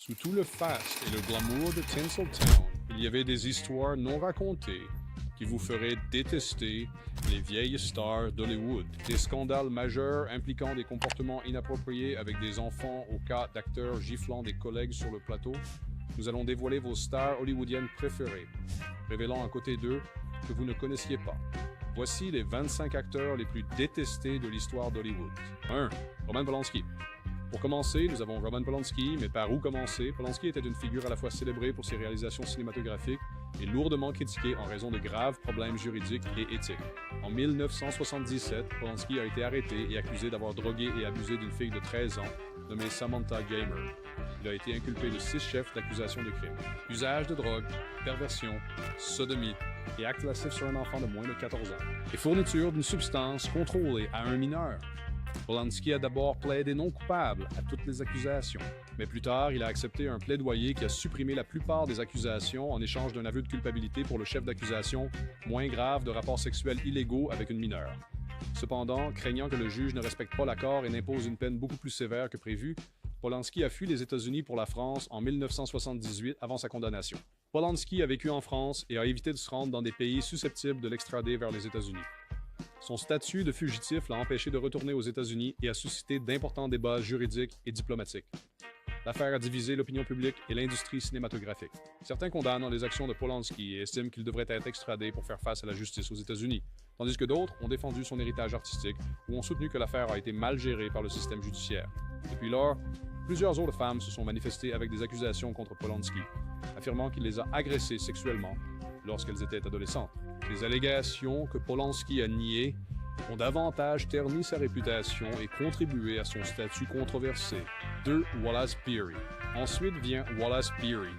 Sous tout le faste et le glamour de Tinseltown, il y avait des histoires non racontées qui vous feraient détester les vieilles stars d'Hollywood. Des scandales majeurs impliquant des comportements inappropriés avec des enfants au cas d'acteurs giflant des collègues sur le plateau. Nous allons dévoiler vos stars hollywoodiennes préférées, révélant un côté d'eux que vous ne connaissiez pas. Voici les 25 acteurs les plus détestés de l'histoire d'Hollywood. 1. Roman Polanski. Pour commencer, nous avons Roman Polanski, mais par où commencer? Polanski était une figure à la fois célébrée pour ses réalisations cinématographiques et lourdement critiquée en raison de graves problèmes juridiques et éthiques. En 1977, Polanski a été arrêté et accusé d'avoir drogué et abusé d'une fille de 13 ans, nommée Samantha Gamer. Il a été inculpé de 6 chefs d'accusation de crime. Usage de drogue, perversion, sodomie et acte lascif sur un enfant de moins de 14 ans. Et fourniture d'une substance contrôlée à un mineur. Polanski a d'abord plaidé non coupable à toutes les accusations, mais plus tard, il a accepté un plaidoyer qui a supprimé la plupart des accusations en échange d'un aveu de culpabilité pour le chef d'accusation moins grave de rapports sexuels illégaux avec une mineure. Cependant, craignant que le juge ne respecte pas l'accord et n'impose une peine beaucoup plus sévère que prévu, Polanski a fui les États-Unis pour la France en 1978 avant sa condamnation. Polanski a vécu en France et a évité de se rendre dans des pays susceptibles de l'extrader vers les États-Unis. Son statut de fugitif l'a empêché de retourner aux États-Unis et a suscité d'importants débats juridiques et diplomatiques. L'affaire a divisé l'opinion publique et l'industrie cinématographique. Certains condamnent les actions de Polanski et estiment qu'il devrait être extradé pour faire face à la justice aux États-Unis, tandis que d'autres ont défendu son héritage artistique ou ont soutenu que l'affaire a été mal gérée par le système judiciaire. Depuis lors, plusieurs autres femmes se sont manifestées avec des accusations contre Polanski, affirmant qu'il les a agressées sexuellement lorsqu'elles étaient adolescentes. Les allégations que Polanski a niées ont davantage terni sa réputation et contribué à son statut controversé. 2. Wallace Beery. Ensuite vient Wallace Beery.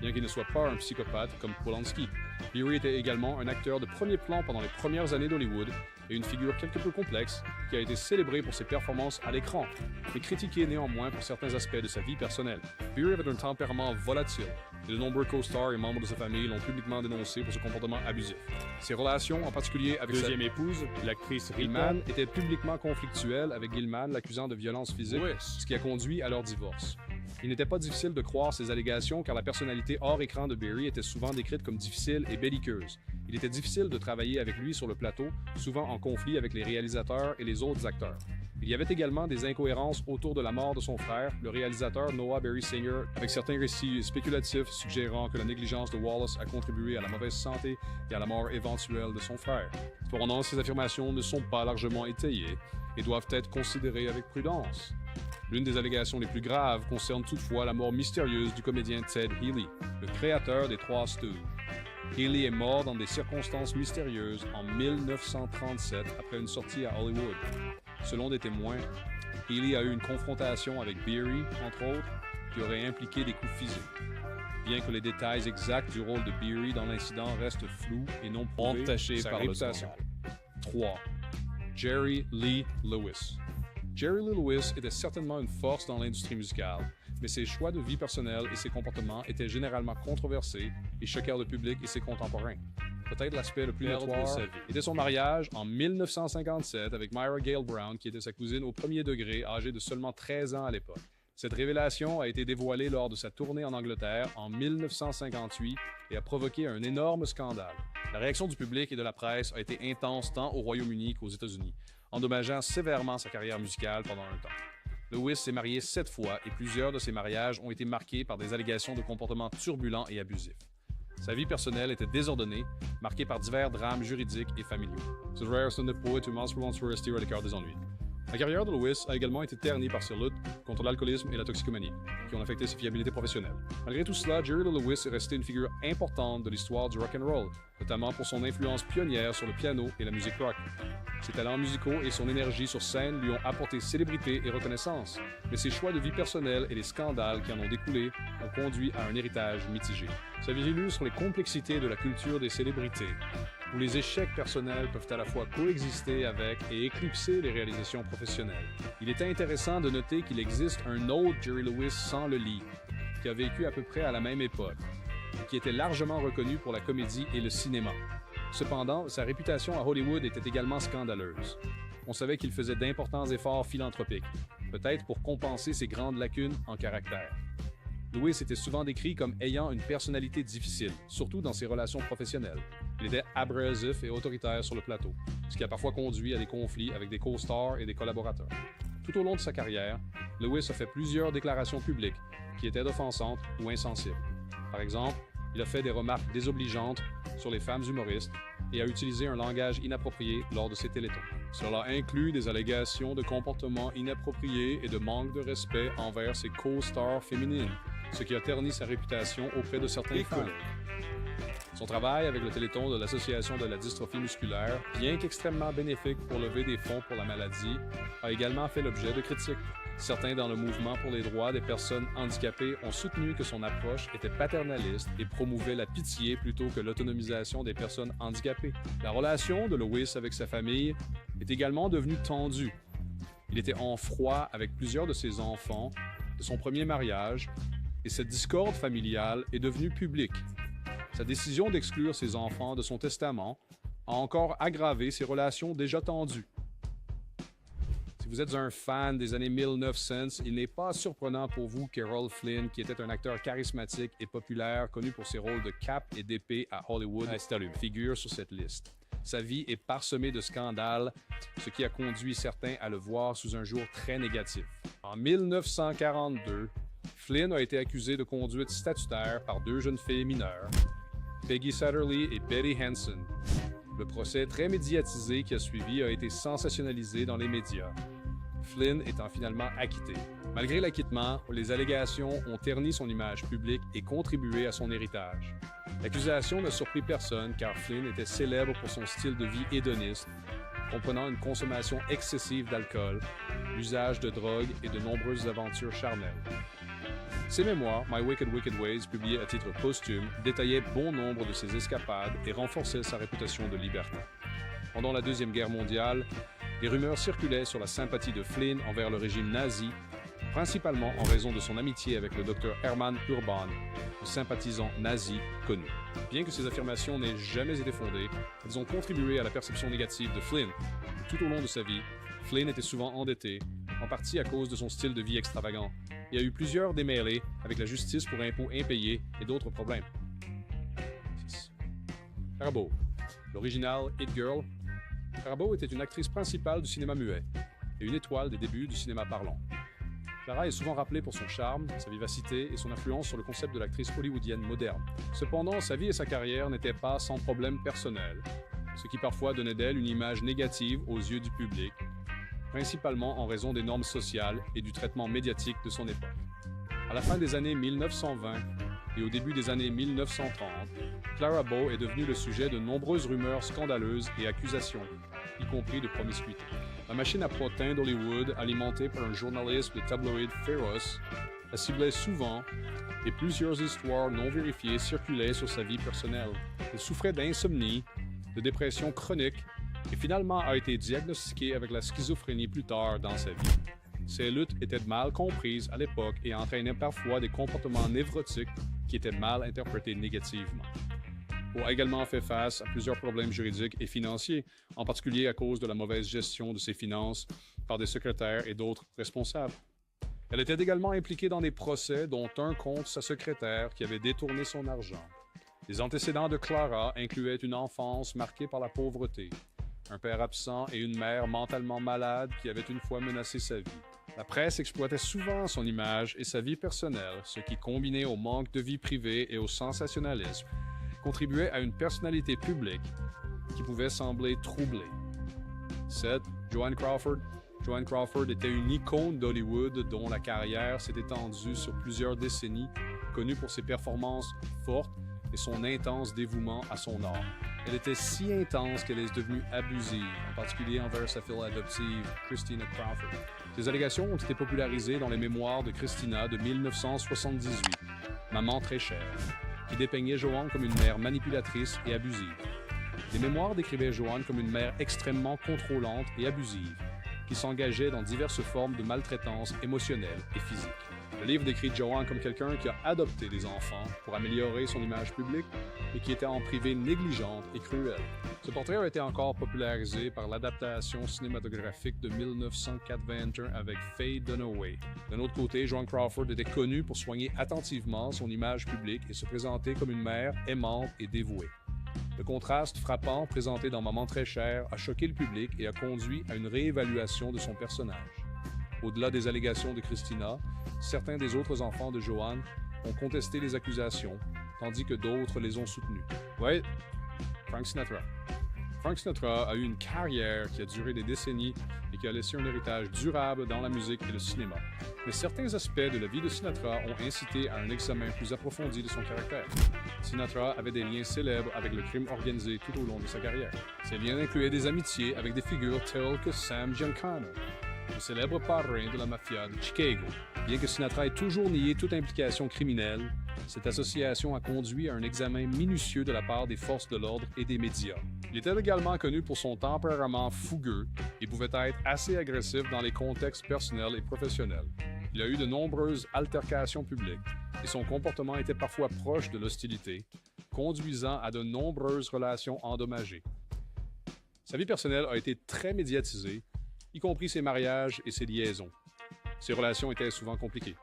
Bien qu'il ne soit pas un psychopathe comme Polanski, Beery était également un acteur de premier plan pendant les premières années d'Hollywood et une figure quelque peu complexe qui a été célébrée pour ses performances à l'écran, mais critiquée néanmoins pour certains aspects de sa vie personnelle. Beery avait un tempérament volatile et de nombreux co-stars et membres de sa famille l'ont publiquement dénoncé pour ce comportement abusif. Ses relations, en particulier avec sa deuxième épouse, l'actrice Gilman, étaient publiquement conflictuelles avec Gilman l'accusant de violence physique, ce qui a conduit à leur divorce. Il n'était pas difficile de croire ces allégations car la personnalité hors écran de Beery était souvent décrite comme difficile et belliqueuse. Il était difficile de travailler avec lui sur le plateau, souvent en conflit avec les réalisateurs et les autres acteurs. Il y avait également des incohérences autour de la mort de son frère, le réalisateur Noah Berry Singer, avec certains récits spéculatifs suggérant que la négligence de Wallace a contribué à la mauvaise santé et à la mort éventuelle de son frère. Cependant, ces affirmations ne sont pas largement étayées et doivent être considérées avec prudence. L'une des allégations les plus graves concerne toutefois la mort mystérieuse du comédien Ted Healy, le créateur des Trois Stooges. Healy est mort dans des circonstances mystérieuses en 1937 après une sortie à Hollywood. Selon des témoins, Healy a eu une confrontation avec Beery, entre autres, qui aurait impliqué des coups physiques. Bien que les détails exacts du rôle de Beery dans l'incident restent flous et non prouvés, entachés par le réputation. 3. Jerry Lee Lewis. Jerry Lee Lewis était certainement une force dans l'industrie musicale, mais ses choix de vie personnelle et ses comportements étaient généralement controversés et choquèrent le public et ses contemporains. Peut-être l'aspect le plus notoire était son mariage en 1957 avec Myra Gale Brown, qui était sa cousine au premier degré, âgée de seulement 13 ans à l'époque. Cette révélation a été dévoilée lors de sa tournée en Angleterre en 1958 et a provoqué un énorme scandale. La réaction du public et de la presse a été intense tant au Royaume-Uni qu'aux États-Unis, endommageant sévèrement sa carrière musicale pendant un temps. Lewis s'est marié 7 fois et plusieurs de ses mariages ont été marqués par des allégations de comportements turbulents et abusifs. Sa vie personnelle était désordonnée, marquée par divers drames juridiques et familiaux. C'est rare stund på et mansprolans för styra le cœur des ennuis. La carrière de Lewis a également été ternie par ses luttes contre l'alcoolisme et la toxicomanie, qui ont affecté ses fiabilités professionnelles. Malgré tout cela, Jerry Lee Lewis est resté une figure importante de l'histoire du rock and roll, notamment pour son influence pionnière sur le piano et la musique rock. Ses talents musicaux et son énergie sur scène lui ont apporté célébrité et reconnaissance, mais ses choix de vie personnelle et les scandales qui en ont découlé ont conduit à un héritage mitigé. Sa vie illustre les complexités de la culture des célébrités, où les échecs personnels peuvent à la fois coexister avec et éclipser les réalisations professionnelles. Il est intéressant de noter qu'il existe un autre Jerry Lewis sans le lit, qui a vécu à peu près à la même époque, et qui était largement reconnu pour la comédie et le cinéma. Cependant, sa réputation à Hollywood était également scandaleuse. On savait qu'il faisait d'importants efforts philanthropiques, peut-être pour compenser ses grandes lacunes en caractère. Lewis était souvent décrit comme ayant une personnalité difficile, surtout dans ses relations professionnelles. Il était abrasif et autoritaire sur le plateau, ce qui a parfois conduit à des conflits avec des co-stars et des collaborateurs. Tout au long de sa carrière, Lewis a fait plusieurs déclarations publiques qui étaient offensantes ou insensibles. Par exemple, il a fait des remarques désobligeantes sur les femmes humoristes et a utilisé un langage inapproprié lors de ses télétons. Cela inclut des allégations de comportements inappropriés et de manque de respect envers ses co-stars féminines, ce qui a terni sa réputation auprès de certains collègues. Son travail avec le Téléthon de l'Association de la dystrophie musculaire, bien qu'extrêmement bénéfique pour lever des fonds pour la maladie, a également fait l'objet de critiques. Certains dans le mouvement pour les droits des personnes handicapées ont soutenu que son approche était paternaliste et promouvait la pitié plutôt que l'autonomisation des personnes handicapées. La relation de Lewis avec sa famille est également devenue tendue. Il était en froid avec plusieurs de ses enfants de son premier mariage et cette discorde familiale est devenue publique. Sa décision d'exclure ses enfants de son testament a encore aggravé ses relations déjà tendues. Si vous êtes un fan des années 1900, il n'est pas surprenant pour vous qu'Errol Flynn, qui était un acteur charismatique et populaire, connu pour ses rôles de cap et d'épée à Hollywood, figure sur cette liste. Sa vie est parsemée de scandales, ce qui a conduit certains à le voir sous un jour très négatif. En 1942, Flynn a été accusé de conduite statutaire par deux jeunes filles mineures, Peggy Satterlee et Betty Hansen. Le procès très médiatisé qui a suivi a été sensationnalisé dans les médias, Flynn étant finalement acquitté. Malgré l'acquittement, les allégations ont terni son image publique et contribué à son héritage. L'accusation n'a surpris personne car Flynn était célèbre pour son style de vie hédoniste, comprenant une consommation excessive d'alcool, l'usage de drogue et de nombreuses aventures charnelles. Ses mémoires, My Wicked Wicked Ways, publiés à titre posthume, détaillaient bon nombre de ses escapades et renforçaient sa réputation de liberté. Pendant la Deuxième Guerre mondiale, des rumeurs circulaient sur la sympathie de Flynn envers le régime nazi, principalement en raison de son amitié avec le docteur Hermann Urban, un sympathisant nazi connu. Bien que ces affirmations n'aient jamais été fondées, elles ont contribué à la perception négative de Flynn. Tout au long de sa vie, Flynn était souvent endetté, en partie à cause de son style de vie extravagant, et a eu plusieurs démêlés avec la justice pour impôts impayés et d'autres problèmes. Clara Bow, l'original It Girl. Clara Bow était une actrice principale du cinéma muet et une étoile des débuts du cinéma parlant. Clara est souvent rappelée pour son charme, sa vivacité et son influence sur le concept de l'actrice hollywoodienne moderne. Cependant, sa vie et sa carrière n'étaient pas sans problème personnel, ce qui parfois donnait d'elle une image négative aux yeux du public, principalement en raison des normes sociales et du traitement médiatique de son époque. À la fin des années 1920 et au début des années 1930, Clara Bow est devenue le sujet de nombreuses rumeurs scandaleuses et accusations, y compris de promiscuité. La machine à potins d'Hollywood, alimentée par un journaliste de tabloïd féroce, la ciblait souvent et plusieurs histoires non vérifiées circulaient sur sa vie personnelle. Elle souffrait d'insomnie, de dépression chronique et finalement a été diagnostiquée avec la schizophrénie plus tard dans sa vie. Ces luttes étaient mal comprises à l'époque et entraînaient parfois des comportements névrotiques qui étaient mal interprétés négativement. Bow a également fait face à plusieurs problèmes juridiques et financiers, en particulier à cause de la mauvaise gestion de ses finances par des secrétaires et d'autres responsables. Elle était également impliquée dans des procès, dont un contre sa secrétaire qui avait détourné son argent. Les antécédents de Clara incluaient une enfance marquée par la pauvreté, un père absent et une mère mentalement malade qui avait une fois menacé sa vie. La presse exploitait souvent son image et sa vie personnelle, ce qui, combiné au manque de vie privée et au sensationnalisme, contribuait à une personnalité publique qui pouvait sembler troublée. 7. Joan Crawford. Joan Crawford était une icône d'Hollywood dont la carrière s'est étendue sur plusieurs décennies, connue pour ses performances fortes et son intense dévouement à son art. Elle était si intense qu'elle est devenue abusive, en particulier envers sa fille adoptive, Christina Crawford. Ces allégations ont été popularisées dans les mémoires de Christina de 1978, Maman très chère, qui dépeignait Joan comme une mère manipulatrice et abusive. Les mémoires décrivaient Joan comme une mère extrêmement contrôlante et abusive, qui s'engageait dans diverses formes de maltraitance émotionnelle et physique. Le livre décrit Joanne comme quelqu'un qui a adopté des enfants pour améliorer son image publique et qui était en privé négligente et cruelle. Ce portrait a été encore popularisé par l'adaptation cinématographique de 1981 avec Faye Dunaway. D'un autre côté, Joan Crawford était connue pour soigner attentivement son image publique et se présenter comme une mère aimante et dévouée. Le contraste frappant présenté dans Maman très chère a choqué le public et a conduit à une réévaluation de son personnage. Au-delà des allégations de Christina, certains des autres enfants de Joanne ont contesté les accusations, tandis que d'autres les ont soutenues. Ouais, Frank Sinatra. Frank Sinatra a eu une carrière qui a duré des décennies et qui a laissé un héritage durable dans la musique et le cinéma. Mais certains aspects de la vie de Sinatra ont incité à un examen plus approfondi de son caractère. Sinatra avait des liens célèbres avec le crime organisé tout au long de sa carrière. Ces liens incluaient des amitiés avec des figures telles que Sam Giancana, le célèbre parrain de la mafia de Chicago. Bien que Sinatra ait toujours nié toute implication criminelle, cette association a conduit à un examen minutieux de la part des forces de l'ordre et des médias. Il était également connu pour son tempérament fougueux et pouvait être assez agressif dans les contextes personnels et professionnels. Il a eu de nombreuses altercations publiques et son comportement était parfois proche de l'hostilité, conduisant à de nombreuses relations endommagées. Sa vie personnelle a été très médiatisée, y compris ses mariages et ses liaisons. Ses relations étaient souvent compliquées.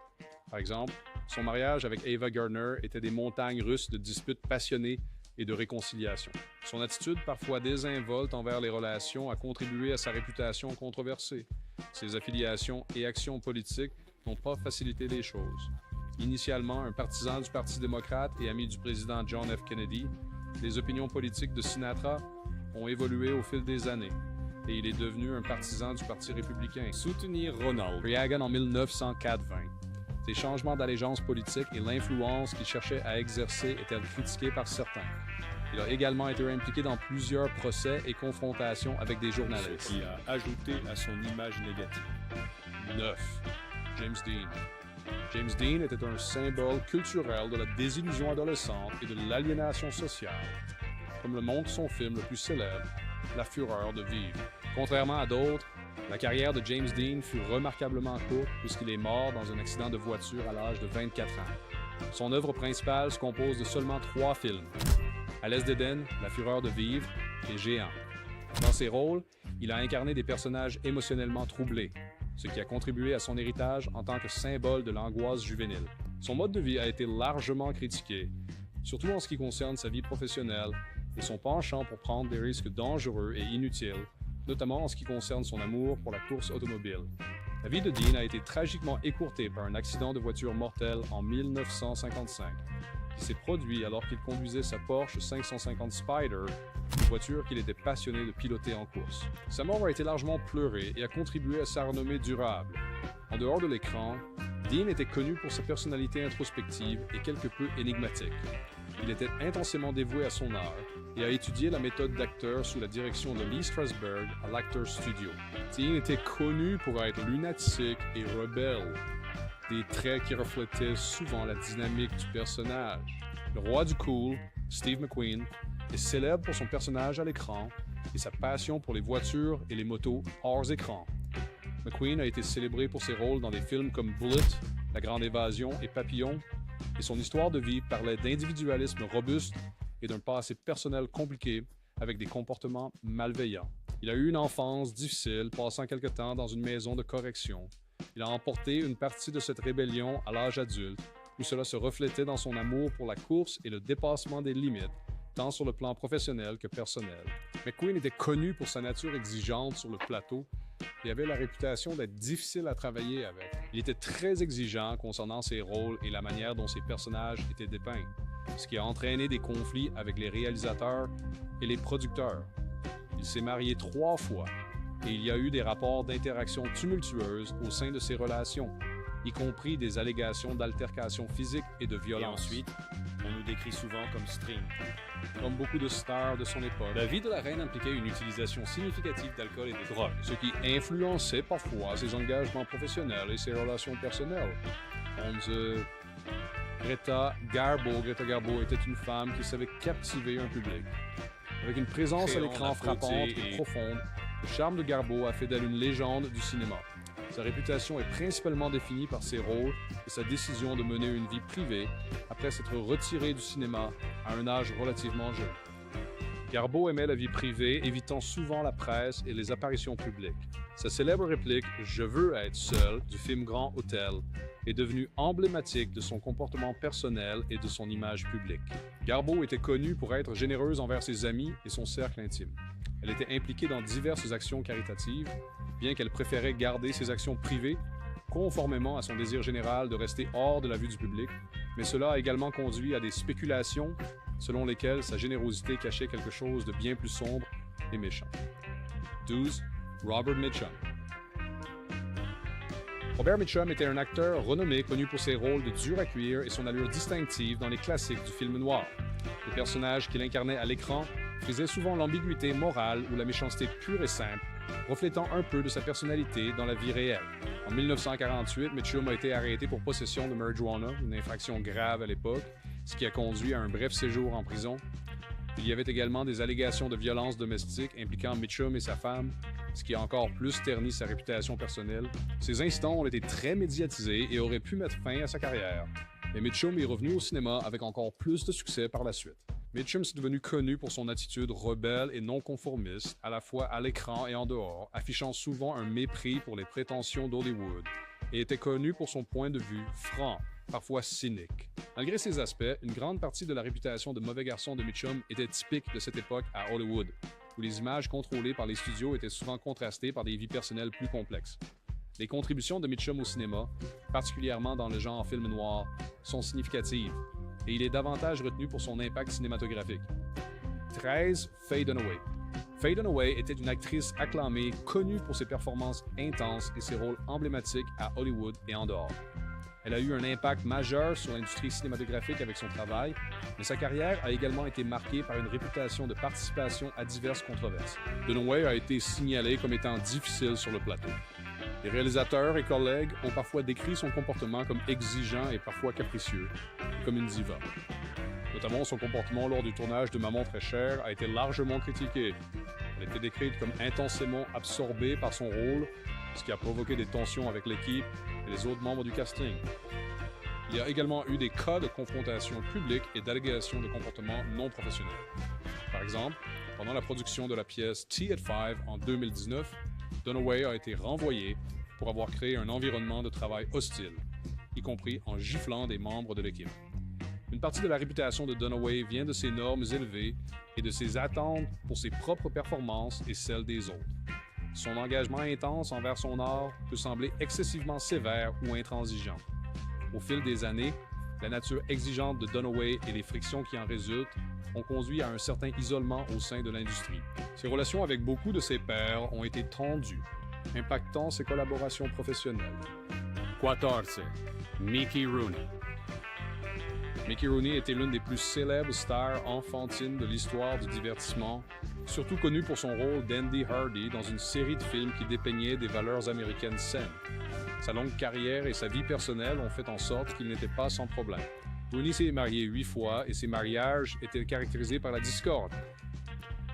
Par exemple, son mariage avec Ava Gardner était des montagnes russes de disputes passionnées et de réconciliation. Son attitude parfois désinvolte envers les relations a contribué à sa réputation controversée. Ses affiliations et actions politiques n'ont pas facilité les choses. Initialement un partisan du Parti démocrate et ami du président John F. Kennedy, les opinions politiques de Sinatra ont évolué au fil des années et il est devenu un partisan du Parti républicain. Soutenir Ronald Reagan en 1980. Ses changements d'allégeance politique et l'influence qu'il cherchait à exercer étaient critiqués par certains. Il a également été impliqué dans plusieurs procès et confrontations avec des journalistes. Ce qui a ajouté à son image négative. 9. James Dean. James Dean était un symbole culturel de la désillusion adolescente et de l'aliénation sociale, comme le montre son film le plus célèbre, La fureur de vivre. Contrairement à d'autres, la carrière de James Dean fut remarquablement courte puisqu'il est mort dans un accident de voiture à l'âge de 24 ans. Son œuvre principale se compose de seulement 3 films. À l'Est d'Éden, La fureur de vivre et Géant. Dans ses rôles, il a incarné des personnages émotionnellement troublés, ce qui a contribué à son héritage en tant que symbole de l'angoisse juvénile. Son mode de vie a été largement critiqué, surtout en ce qui concerne sa vie professionnelle et son penchant pour prendre des risques dangereux et inutiles, notamment en ce qui concerne son amour pour la course automobile. La vie de Dean a été tragiquement écourtée par un accident de voiture mortel en 1955, qui s'est produit alors qu'il conduisait sa Porsche 550 Spyder, une voiture qu'il était passionné de piloter en course. Sa mort a été largement pleurée et a contribué à sa renommée durable. En dehors de l'écran, Dean était connu pour sa personnalité introspective et quelque peu énigmatique. Il était intensément dévoué à son art et a étudié la méthode d'acteur sous la direction de Lee Strasberg à l'Actors Studio. Dean était connu pour être lunatique et rebelle, des traits qui reflétaient souvent la dynamique du personnage. Le roi du cool, Steve McQueen, est célèbre pour son personnage à l'écran et sa passion pour les voitures et les motos hors écran. McQueen a été célébré pour ses rôles dans des films comme Bullet, La Grande Évasion et Papillon, et son histoire de vie parlait d'individualisme robuste et d'un passé personnel compliqué avec des comportements malveillants. Il a eu une enfance difficile, passant quelque temps dans une maison de correction. Il a emporté une partie de cette rébellion à l'âge adulte, où cela se reflétait dans son amour pour la course et le dépassement des limites, tant sur le plan professionnel que personnel. McQueen était connu pour sa nature exigeante sur le plateau et avait la réputation d'être difficile à travailler avec. Il était très exigeant concernant ses rôles et la manière dont ses personnages étaient dépeints, ce qui a entraîné des conflits avec les réalisateurs et les producteurs. Il s'est marié 3 fois et il y a eu des rapports d'interaction tumultueuses au sein de ses relations, y compris des allégations d'altercation physique et de violence. Et ensuite, on nous décrit souvent comme string. Comme beaucoup de stars de son époque, la vie de la reine impliquait une utilisation significative d'alcool et de drogue, ce qui influençait parfois ses engagements professionnels et ses relations personnelles. Greta Garbo était une femme qui savait captiver un public. Avec une présence à l'écran frappante et profonde, le charme de Garbo a fait d'elle une légende du cinéma. Sa réputation est principalement définie par ses rôles et sa décision de mener une vie privée après s'être retiré du cinéma à un âge relativement jeune. Garbo aimait la vie privée, évitant souvent la presse et les apparitions publiques. Sa célèbre réplique « Je veux être seul » du film Grand Hôtel est devenue emblématique de son comportement personnel et de son image publique. Garbo était connue pour être généreuse envers ses amis et son cercle intime. Elle était impliquée dans diverses actions caritatives, bien qu'elle préférait garder ses actions privées, conformément à son désir général de rester hors de la vue du public, mais cela a également conduit à des spéculations selon lesquelles sa générosité cachait quelque chose de bien plus sombre et méchant. 12. Robert Mitchum. Robert Mitchum était un acteur renommé connu pour ses rôles de dur à cuire et son allure distinctive dans les classiques du film noir. Les personnages qu'il incarnait à l'écran frisaient souvent l'ambiguïté morale ou la méchanceté pure et simple, reflétant un peu de sa personnalité dans la vie réelle. En 1948, Mitchum a été arrêté pour possession de marijuana, une infraction grave à l'époque, ce qui a conduit à un bref séjour en prison. Il y avait également des allégations de violence domestique impliquant Mitchum et sa femme, ce qui a encore plus terni sa réputation personnelle. Ces incidents ont été très médiatisés et auraient pu mettre fin à sa carrière. Mais Mitchum est revenu au cinéma avec encore plus de succès par la suite. Mitchum est devenu connu pour son attitude rebelle et non conformiste, à la fois à l'écran et en dehors, affichant souvent un mépris pour les prétentions d'Hollywood, et était connu pour son point de vue franc, parfois cynique. Malgré ces aspects, une grande partie de la réputation de mauvais garçon de Mitchum était typique de cette époque à Hollywood, où les images contrôlées par les studios étaient souvent contrastées par des vies personnelles plus complexes. Les contributions de Mitchum au cinéma, particulièrement dans le genre film noir, sont significatives, et il est davantage retenu pour son impact cinématographique. 13. Faye Dunaway. Faye Dunaway était une actrice acclamée, connue pour ses performances intenses et ses rôles emblématiques à Hollywood et en dehors. Elle a eu un impact majeur sur l'industrie cinématographique avec son travail, mais sa carrière a également été marquée par une réputation de participation à diverses controverses. Dunaway a été signalée comme étant difficile sur le plateau. Les réalisateurs et collègues ont parfois décrit son comportement comme exigeant et parfois capricieux, et comme une diva. Notamment, son comportement lors du tournage de Maman très chère a été largement critiqué. Elle était décrite comme intensément absorbée par son rôle, ce qui a provoqué des tensions avec l'équipe et les autres membres du casting. Il y a également eu des cas de confrontation publique et d'allégations de comportement non professionnel. Par exemple, pendant la production de la pièce Tea at Five en 2019, Dunaway a été renvoyé pour avoir créé un environnement de travail hostile, y compris en giflant des membres de l'équipe. Une partie de la réputation de Dunaway vient de ses normes élevées et de ses attentes pour ses propres performances et celles des autres. Son engagement intense envers son art peut sembler excessivement sévère ou intransigeant. Au fil des années, la nature exigeante de Dunaway et les frictions qui en résultent ont conduit à un certain isolement au sein de l'industrie. Ses relations avec beaucoup de ses pairs ont été tendues, impactant ses collaborations professionnelles. 14. Mickey Rooney. Mickey Rooney était l'une des plus célèbres stars enfantines de l'histoire du divertissement, surtout connu pour son rôle d'Andy Hardy dans une série de films qui dépeignaient des valeurs américaines saines. Sa longue carrière et sa vie personnelle ont fait en sorte qu'il n'était pas sans problème. Rooney s'est marié 8 fois et ses mariages étaient caractérisés par la discorde.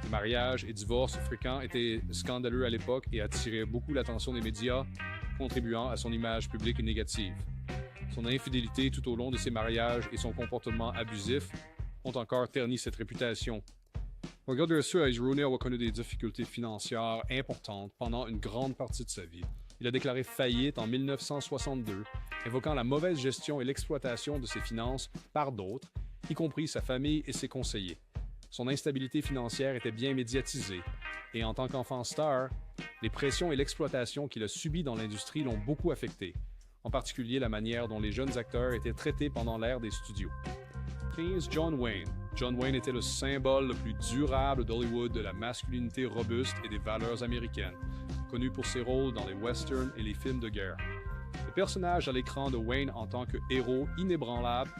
Ses mariages et divorces fréquents étaient scandaleux à l'époque et attiraient beaucoup l'attention des médias, contribuant à son image publique négative. Son infidélité tout au long de ses mariages et son comportement abusif ont encore terni cette réputation. Malgré cela, Rooney a connu des difficultés financières importantes pendant une grande partie de sa vie. Il a déclaré faillite en 1962, évoquant la mauvaise gestion et l'exploitation de ses finances par d'autres, y compris sa famille et ses conseillers. Son instabilité financière était bien médiatisée, et en tant qu'enfant star, les pressions et l'exploitation qu'il a subies dans l'industrie l'ont beaucoup affecté, en particulier la manière dont les jeunes acteurs étaient traités pendant l'ère des studios. 15. John Wayne. John Wayne était le symbole le plus durable d'Hollywood de la masculinité robuste et des valeurs américaines, connu pour ses rôles dans les westerns et les films de guerre. Le personnage à l'écran de Wayne en tant que héros inébranlable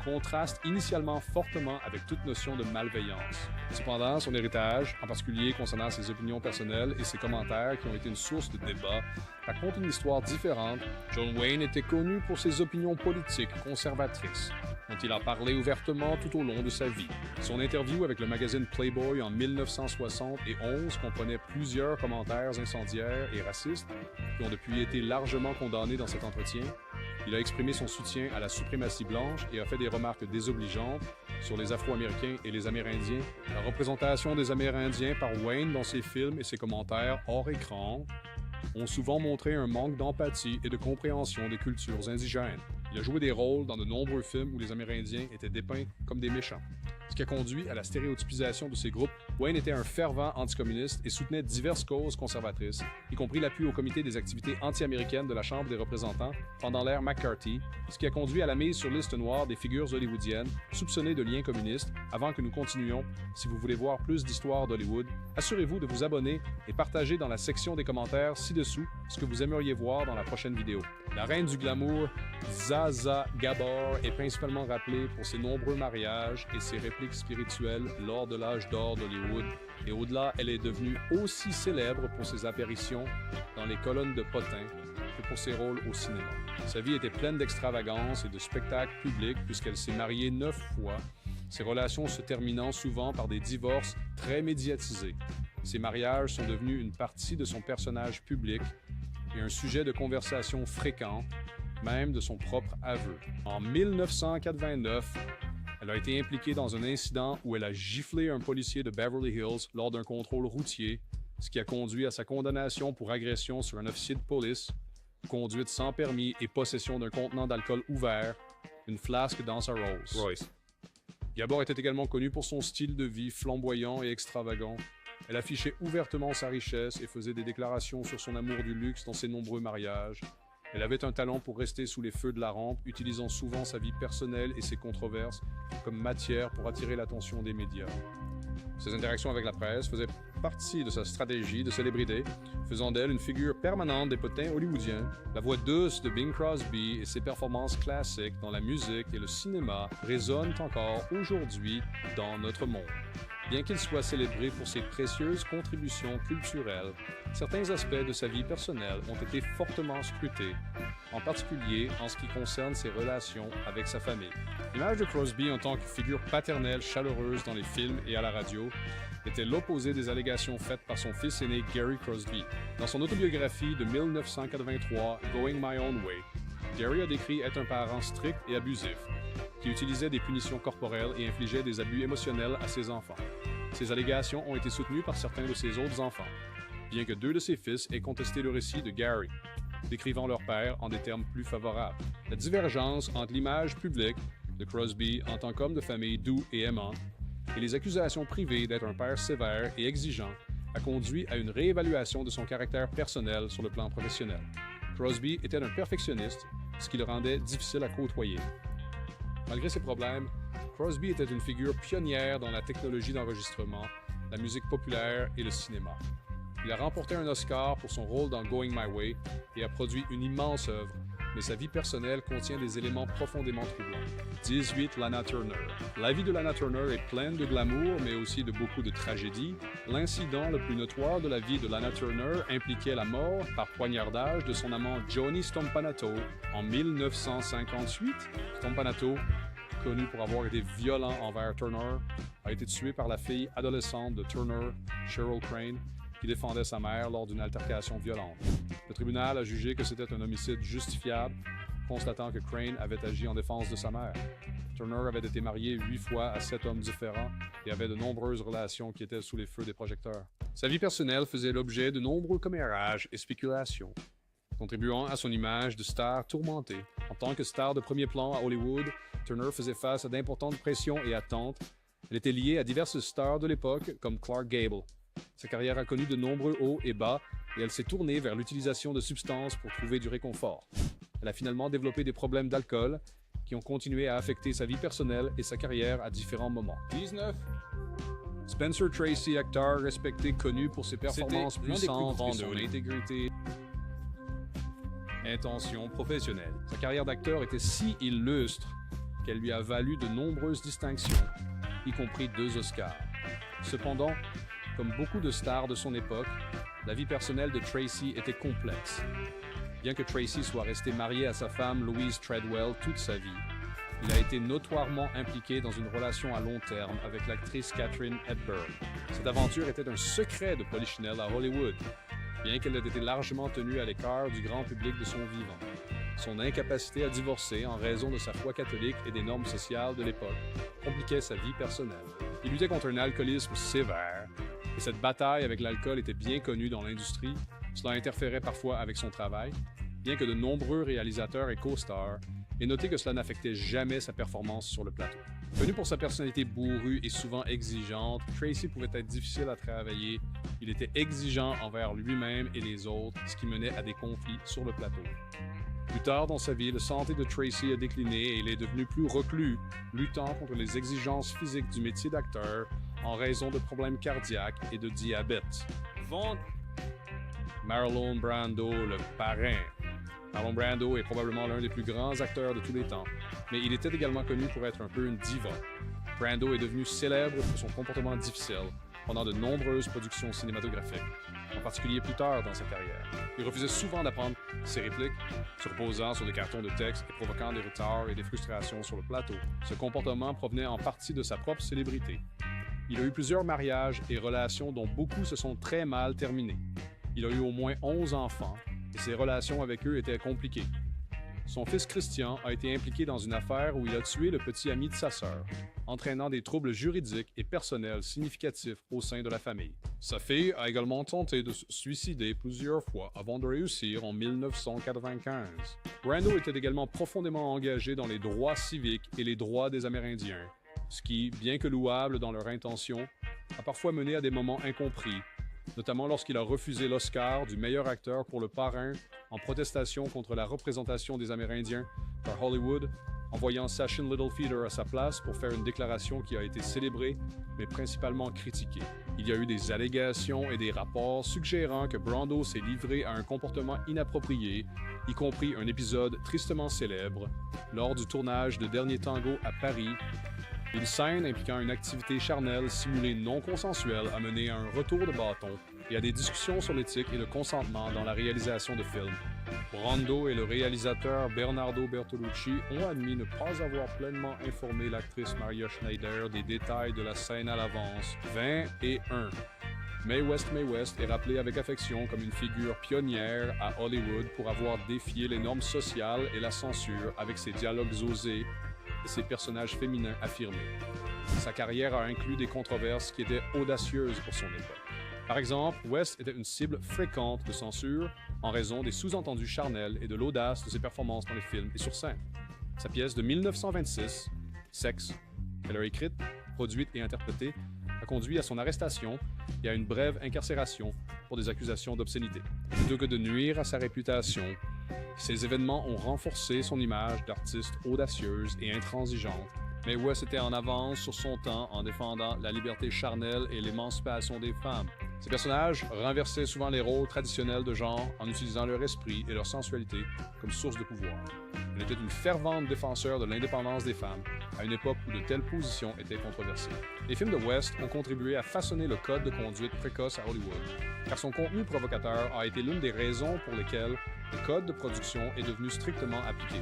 contraste initialement fortement avec toute notion de malveillance. Cependant, son héritage, en particulier concernant ses opinions personnelles et ses commentaires qui ont été une source de débat, raconte une histoire différente. John Wayne était connu pour ses opinions politiques conservatrices, dont il a parlé ouvertement tout au long de sa vie. Son interview avec le magazine Playboy en 1971 comprenait plusieurs commentaires incendiaires et racistes qui ont depuis été largement condamnés dans cet entretien. Il a exprimé son soutien à la suprématie blanche et a fait des remarques désobligeantes sur les Afro-Américains et les Amérindiens. La représentation des Amérindiens par Wayne dans ses films et ses commentaires hors écran ont souvent montré un manque d'empathie et de compréhension des cultures indigènes. Il a joué des rôles dans de nombreux films où les Amérindiens étaient dépeints comme des méchants, ce qui a conduit à la stéréotypisation de ces groupes. Wayne était un fervent anticommuniste et soutenait diverses causes conservatrices, y compris l'appui au comité des activités anti-américaines de la Chambre des représentants pendant l'ère McCarthy, ce qui a conduit à la mise sur liste noire des figures hollywoodiennes soupçonnées de liens communistes. Avant que nous continuions, si vous voulez voir plus d'histoires d'Hollywood, assurez-vous de vous abonner et partager dans la section des commentaires ci-dessous ce que vous aimeriez voir dans la prochaine vidéo. La reine du glamour, Zsa Zsa Gabor, est principalement rappelée pour ses nombreux mariages et ses répliques spirituelles lors de l'âge d'or d'Hollywood. Et au-delà, elle est devenue aussi célèbre pour ses apparitions dans les colonnes de potins que pour ses rôles au cinéma. Sa vie était pleine d'extravagance et de spectacles publics puisqu'elle s'est mariée 9 fois, ses relations se terminant souvent par des divorces très médiatisés. Ces mariages sont devenus une partie de son personnage public et un sujet de conversation fréquent, même de son propre aveu. En 1989, elle a été impliquée dans un incident où elle a giflé un policier de Beverly Hills lors d'un contrôle routier, ce qui a conduit à sa condamnation pour agression sur un officier de police, conduite sans permis et possession d'un contenant d'alcool ouvert, une flasque dans sa Rolls-Royce. Gabor était également connue pour son style de vie flamboyant et extravagant. Elle affichait ouvertement sa richesse et faisait des déclarations sur son amour du luxe dans ses nombreux mariages. Elle avait un talent pour rester sous les feux de la rampe, utilisant souvent sa vie personnelle et ses controverses comme matière pour attirer l'attention des médias. Ses interactions avec la presse faisaient partie de sa stratégie de célébrité, faisant d'elle une figure permanente des potins hollywoodiens. La voix douce de Bing Crosby et ses performances classiques dans la musique et le cinéma résonnent encore aujourd'hui dans notre monde. Bien qu'il soit célébré pour ses précieuses contributions culturelles, certains aspects de sa vie personnelle ont été fortement scrutés, en particulier en ce qui concerne ses relations avec sa famille. L'image de Crosby en tant que figure paternelle chaleureuse dans les films et à la radio était l'opposé des allégations faites par son fils aîné Gary Crosby. Dans son autobiographie de 1983, Going My Own Way, Gary a décrit être un parent strict et abusif, qui utilisait des punitions corporelles et infligeait des abus émotionnels à ses enfants. Ces allégations ont été soutenues par certains de ses autres enfants, bien que 2 de ses fils aient contesté le récit de Gary, décrivant leur père en des termes plus favorables. La divergence entre l'image publique de Crosby en tant qu'homme de famille doux et aimant et les accusations privées d'être un père sévère et exigeant a conduit à une réévaluation de son caractère personnel sur le plan professionnel. Crosby était un perfectionniste, ce qui le rendait difficile à côtoyer. Malgré ses problèmes, Crosby était une figure pionnière dans la technologie d'enregistrement, la musique populaire et le cinéma. Il a remporté un Oscar pour son rôle dans Going My Way et a produit une immense œuvre, mais sa vie personnelle contient des éléments profondément troublants. 18. Lana Turner. La vie de Lana Turner est pleine de glamour, mais aussi de beaucoup de tragédies. L'incident le plus notoire de la vie de Lana Turner impliquait la mort par poignardage de son amant Johnny Stompanato en 1958. Stompanato, connu pour avoir été violent envers Turner, a été tué par la fille adolescente de Turner, Cheryl Crane, qui défendait sa mère lors d'une altercation violente. Le tribunal a jugé que c'était un homicide justifiable, constatant que Crane avait agi en défense de sa mère. Turner avait été marié 8 fois à 7 hommes différents et avait de nombreuses relations qui étaient sous les feux des projecteurs. Sa vie personnelle faisait l'objet de nombreux commérages et spéculations, contribuant à son image de star tourmentée. En tant que star de premier plan à Hollywood, Turner faisait face à d'importantes pressions et attentes. Elle était liée à diverses stars de l'époque comme Clark Gable. Sa carrière a connu de nombreux hauts et bas et elle s'est tournée vers l'utilisation de substances pour trouver du réconfort. Elle a finalement développé des problèmes d'alcool qui ont continué à affecter sa vie personnelle et sa carrière à différents moments. 19. Spencer Tracy, acteur respecté, connu pour ses performances puissantes et son intégrité intentions professionnelles. Sa carrière d'acteur était si illustre qu'elle lui a valu de nombreuses distinctions, y compris 2 Oscars. Cependant, comme beaucoup de stars de son époque, la vie personnelle de Tracy était complexe. Bien que Tracy soit resté marié à sa femme Louise Treadwell toute sa vie, il a été notoirement impliqué dans une relation à long terme avec l'actrice Katharine Hepburn. Cette aventure était un secret de Polichinelle à Hollywood, bien qu'elle ait été largement tenue à l'écart du grand public de son vivant. Son incapacité à divorcer en raison de sa foi catholique et des normes sociales de l'époque compliquait sa vie personnelle. Il luttait contre un alcoolisme sévère, et cette bataille avec l'alcool était bien connue dans l'industrie. Cela interférait parfois avec son travail, bien que de nombreux réalisateurs et co-stars aient noté que cela n'affectait jamais sa performance sur le plateau. Connu pour sa personnalité bourrue et souvent exigeante, Tracy pouvait être difficile à travailler. Il était exigeant envers lui-même et les autres, ce qui menait à des conflits sur le plateau. Plus tard dans sa vie, la santé de Tracy a décliné et il est devenu plus reclus, luttant contre les exigences physiques du métier d'acteur en raison de problèmes cardiaques et de diabète. Marlon Brando, le parrain. Marlon Brando est probablement l'un des plus grands acteurs de tous les temps, mais il était également connu pour être un peu une diva. Brando est devenu célèbre pour son comportement difficile pendant de nombreuses productions cinématographiques, en particulier plus tard dans sa carrière. Il refusait souvent d'apprendre ses répliques, se reposant sur des cartons de texte et provoquant des retards et des frustrations sur le plateau. Ce comportement provenait en partie de sa propre célébrité. Il a eu plusieurs mariages et relations dont beaucoup se sont très mal terminés. Il a eu au moins 11 enfants et ses relations avec eux étaient compliquées. Son fils Christian a été impliqué dans une affaire où il a tué le petit ami de sa sœur, entraînant des troubles juridiques et personnels significatifs au sein de la famille. Sa fille a également tenté de se suicider plusieurs fois avant de réussir en 1995. Brando était également profondément engagé dans les droits civiques et les droits des Amérindiens, ce qui, bien que louable dans leur intention, a parfois mené à des moments incompris, notamment lorsqu'il a refusé l'Oscar du meilleur acteur pour Le Parrain en protestation contre la représentation des Amérindiens par Hollywood, envoyant Sachin Littlefeather à sa place pour faire une déclaration qui a été célébrée, mais principalement critiquée. Il y a eu des allégations et des rapports suggérant que Brando s'est livré à un comportement inapproprié, y compris un épisode tristement célèbre, lors du tournage de Dernier Tango à Paris. Une scène impliquant une activité charnelle simulée non consensuelle a mené à un retour de bâton et à des discussions sur l'éthique et le consentement dans la réalisation de films. Brando et le réalisateur Bernardo Bertolucci ont admis ne pas avoir pleinement informé l'actrice Maria Schneider des détails de la scène à l'avance. 20 et 1. Mae West est rappelée avec affection comme une figure pionnière à Hollywood pour avoir défié les normes sociales et la censure avec ses dialogues osés et ses personnages féminins affirmés. Sa carrière a inclus des controverses qui étaient audacieuses pour son époque. Par exemple, West était une cible fréquente de censure en raison des sous-entendus charnels et de l'audace de ses performances dans les films et sur scène. Sa pièce de 1926, Sex, qu'elle a écrite, produite et interprétée, a conduit à son arrestation et à une brève incarcération pour des accusations d'obscénité. Plutôt que de nuire à sa réputation, ces événements ont renforcé son image d'artiste audacieuse et intransigeante, mais West était en avance sur son temps en défendant la liberté charnelle et l'émancipation des femmes. Ces personnages renversaient souvent les rôles traditionnels de genre en utilisant leur esprit et leur sensualité comme source de pouvoir. Elle était une fervente défenseur de l'indépendance des femmes à une époque où de telles positions étaient controversées. Les films de West ont contribué à façonner le code de conduite précoce à Hollywood, car son contenu provocateur a été l'une des raisons pour lesquelles le code de production est devenu strictement appliqué.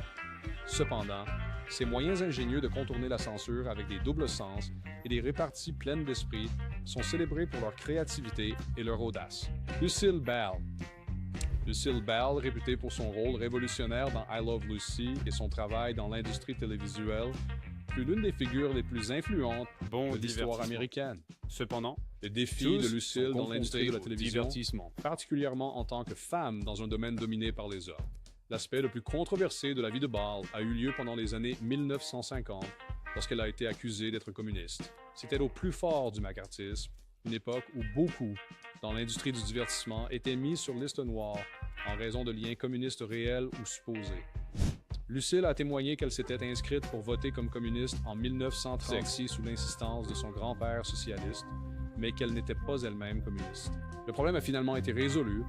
Cependant, ces moyens ingénieux de contourner la censure avec des doubles sens et des réparties pleines d'esprit sont célébrés pour leur créativité et leur audace. Lucille Ball. Lucille Ball, réputée pour son rôle révolutionnaire dans I Love Lucy et son travail dans l'industrie télévisuelle, fut l'une des figures les plus influentes de l'histoire américaine. Cependant, les défis de Lucille dans l'industrie de la télévision, particulièrement en tant que femme dans un domaine dominé par les hommes. L'aspect le plus controversé de la vie de Ball a eu lieu pendant les années 1950, lorsqu'elle a été accusée d'être communiste. C'était au plus fort du macartisme, une époque où beaucoup, dans l'industrie du divertissement, étaient mis sur liste noire en raison de liens communistes réels ou supposés. Lucille a témoigné qu'elle s'était inscrite pour voter comme communiste en 1936 sous l'insistance de son grand-père socialiste, mais qu'elle n'était pas elle-même communiste. Le problème a finalement été résolu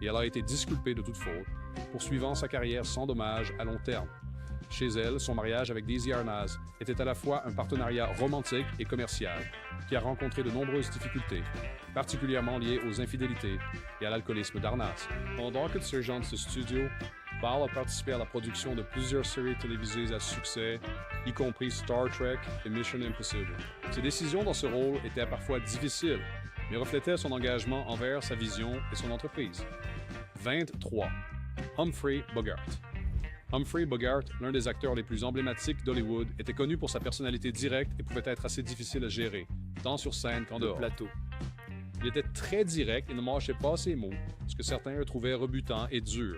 et elle a été disculpée de toute faute, poursuivant sa carrière sans dommage à long terme. Chez elle, son mariage avec Daisy Arnaz était à la fois un partenariat romantique et commercial, qui a rencontré de nombreuses difficultés, particulièrement liées aux infidélités et à l'alcoolisme d'Arnaz. Pendant que Sergent ce studio, Val a participé à la production de plusieurs séries télévisées à succès, y compris Star Trek et Mission Impossible. Ses décisions dans ce rôle étaient parfois difficiles, mais reflétaient son engagement envers sa vision et son entreprise. 23. Humphrey Bogart. Humphrey Bogart, l'un des acteurs les plus emblématiques d'Hollywood, était connu pour sa personnalité directe et pouvait être assez difficile à gérer, tant sur scène qu'en dehors. Plateau. Il était très direct et ne mâchait pas ses mots, ce que certains trouvaient rebutant et dur.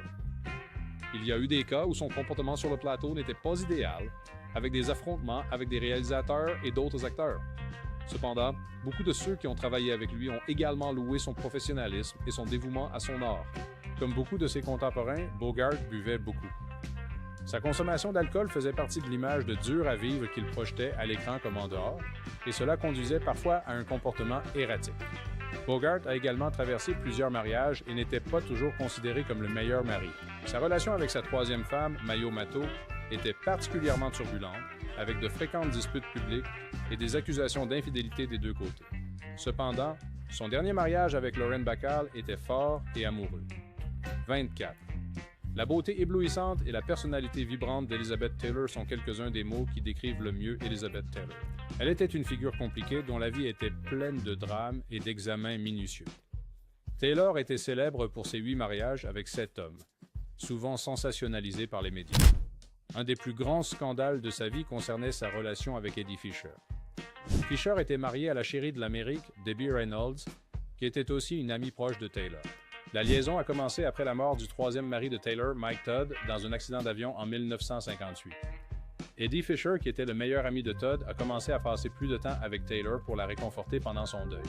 Il y a eu des cas où son comportement sur le plateau n'était pas idéal, avec des affrontements avec des réalisateurs et d'autres acteurs. Cependant, beaucoup de ceux qui ont travaillé avec lui ont également loué son professionnalisme et son dévouement à son art. Comme beaucoup de ses contemporains, Bogart buvait beaucoup. Sa consommation d'alcool faisait partie de l'image de dur à vivre qu'il projetait à l'écran comme en dehors, et cela conduisait parfois à un comportement erratique. Bogart a également traversé plusieurs mariages et n'était pas toujours considéré comme le meilleur mari. Sa relation avec sa troisième femme, Mayo Matto, était particulièrement turbulente, avec de fréquentes disputes publiques et des accusations d'infidélité des deux côtés. Cependant, son dernier mariage avec Lauren Bacall était fort et amoureux. 24. La beauté éblouissante et la personnalité vibrante d'Elizabeth Taylor sont quelques-uns des mots qui décrivent le mieux Elizabeth Taylor. Elle était une figure compliquée dont la vie était pleine de drames et d'examens minutieux. Taylor était célèbre pour ses 8 mariages avec 7 hommes, souvent sensationnalisés par les médias. Un des plus grands scandales de sa vie concernait sa relation avec Eddie Fisher. Fisher était marié à la chérie de l'Amérique, Debbie Reynolds, qui était aussi une amie proche de Taylor. La liaison a commencé après la mort du troisième mari de Taylor, Mike Todd, dans un accident d'avion en 1958. Eddie Fisher, qui était le meilleur ami de Todd, a commencé à passer plus de temps avec Taylor pour la réconforter pendant son deuil.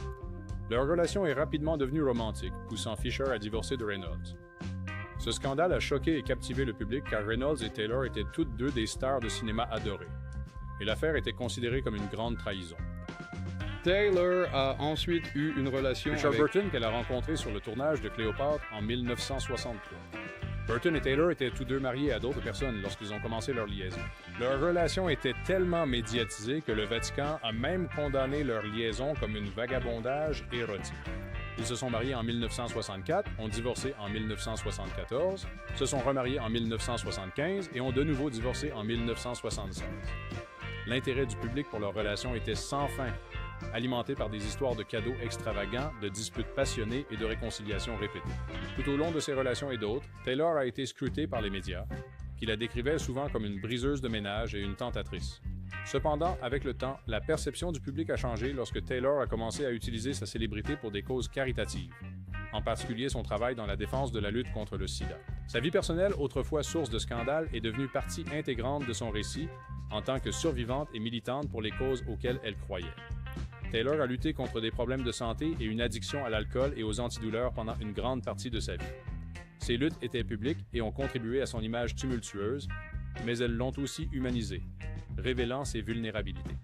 Leur relation est rapidement devenue romantique, poussant Fisher à divorcer de Reynolds. Ce scandale a choqué et captivé le public car Reynolds et Taylor étaient toutes deux des stars de cinéma adorées. Et l'affaire était considérée comme une grande trahison. Taylor a ensuite eu une relation avec Burton qu'elle a rencontré sur le tournage de Cléopâtre en 1963. Burton et Taylor étaient tous deux mariés à d'autres personnes lorsqu'ils ont commencé leur liaison. Leur relation était tellement médiatisée que le Vatican a même condamné leur liaison comme une vagabondage érotique. Ils se sont mariés en 1964, ont divorcé en 1974, se sont remariés en 1975 et ont de nouveau divorcé en 1976. L'intérêt du public pour leur relation était sans fin, alimenté par des histoires de cadeaux extravagants, de disputes passionnées et de réconciliations répétées. Tout au long de ces relations et d'autres, Taylor a été scrutée par les médias, qui la décrivaient souvent comme une briseuse de ménage et une tentatrice. Cependant, avec le temps, la perception du public a changé lorsque Taylor a commencé à utiliser sa célébrité pour des causes caritatives, en particulier son travail dans la défense de la lutte contre le sida. Sa vie personnelle, autrefois source de scandale, est devenue partie intégrante de son récit en tant que survivante et militante pour les causes auxquelles elle croyait. Taylor a lutté contre des problèmes de santé et une addiction à l'alcool et aux antidouleurs pendant une grande partie de sa vie. Ses luttes étaient publiques et ont contribué à son image tumultueuse, mais elles l'ont aussi humanisée, révélant ses vulnérabilités.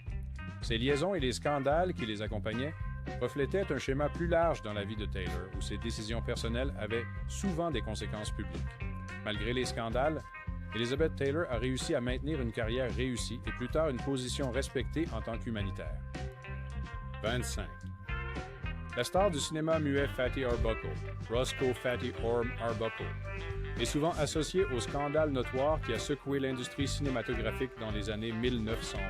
Ses liaisons et les scandales qui les accompagnaient reflétaient un schéma plus large dans la vie de Taylor, où ses décisions personnelles avaient souvent des conséquences publiques. Malgré les scandales, Elizabeth Taylor a réussi à maintenir une carrière réussie et plus tard une position respectée en tant qu'humanitaire. 25. La star du cinéma muet Fatty Arbuckle, Roscoe Fatty Orm Arbuckle, est souvent associée au scandale notoire qui a secoué l'industrie cinématographique dans les années 1920.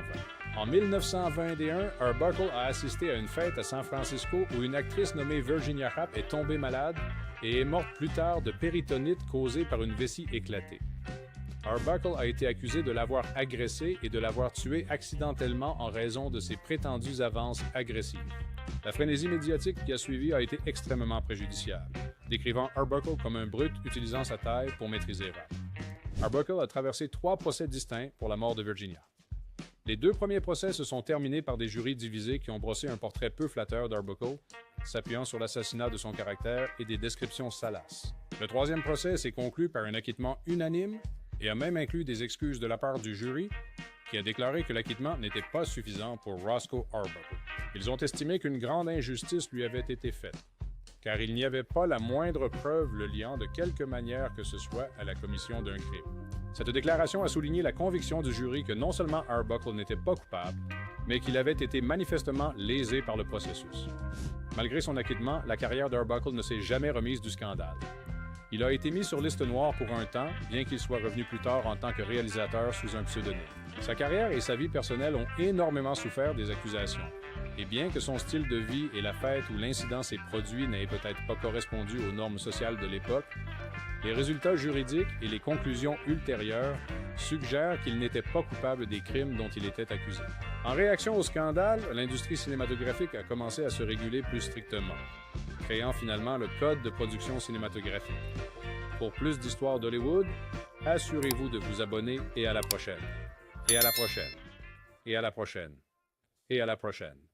En 1921, Arbuckle a assisté à une fête à San Francisco où une actrice nommée Virginia Rapp est tombée malade et est morte plus tard de péritonite causée par une vessie éclatée. Arbuckle a été accusé de l'avoir agressée et de l'avoir tuée accidentellement en raison de ses prétendues avances agressives. La frénésie médiatique qui a suivi a été extrêmement préjudiciable, décrivant Arbuckle comme un brute utilisant sa taille pour maîtriser Rapp. Arbuckle a traversé 3 procès distincts pour la mort de Virginia. Les 2 premiers procès se sont terminés par des jurys divisés qui ont brossé un portrait peu flatteur d'Arbuckle, s'appuyant sur l'assassinat de son caractère et des descriptions salaces. Le 3e procès s'est conclu par un acquittement unanime et a même inclus des excuses de la part du jury, qui a déclaré que l'acquittement n'était pas suffisant pour Roscoe Arbuckle. Ils ont estimé qu'une grande injustice lui avait été faite. car il n'y avait pas la moindre preuve le liant de quelque manière que ce soit à la commission d'un crime. Cette déclaration a souligné la conviction du jury que non seulement Arbuckle n'était pas coupable, mais qu'il avait été manifestement lésé par le processus. Malgré son acquittement, la carrière d'Arbuckle ne s'est jamais remise du scandale. Il a été mis sur liste noire pour un temps, bien qu'il soit revenu plus tard en tant que réalisateur sous un pseudonyme. Sa carrière et sa vie personnelle ont énormément souffert des accusations. Et bien que son style de vie et la fête où l'incident s'est produit n'aient peut-être pas correspondu aux normes sociales de l'époque, les résultats juridiques et les conclusions ultérieures suggèrent qu'il n'était pas coupable des crimes dont il était accusé. En réaction au scandale, l'industrie cinématographique a commencé à se réguler plus strictement, créant finalement le Code de production cinématographique. Pour plus d'histoires d'Hollywood, assurez-vous de vous abonner et à la prochaine. Et à la prochaine. Et à la prochaine. Et à la prochaine.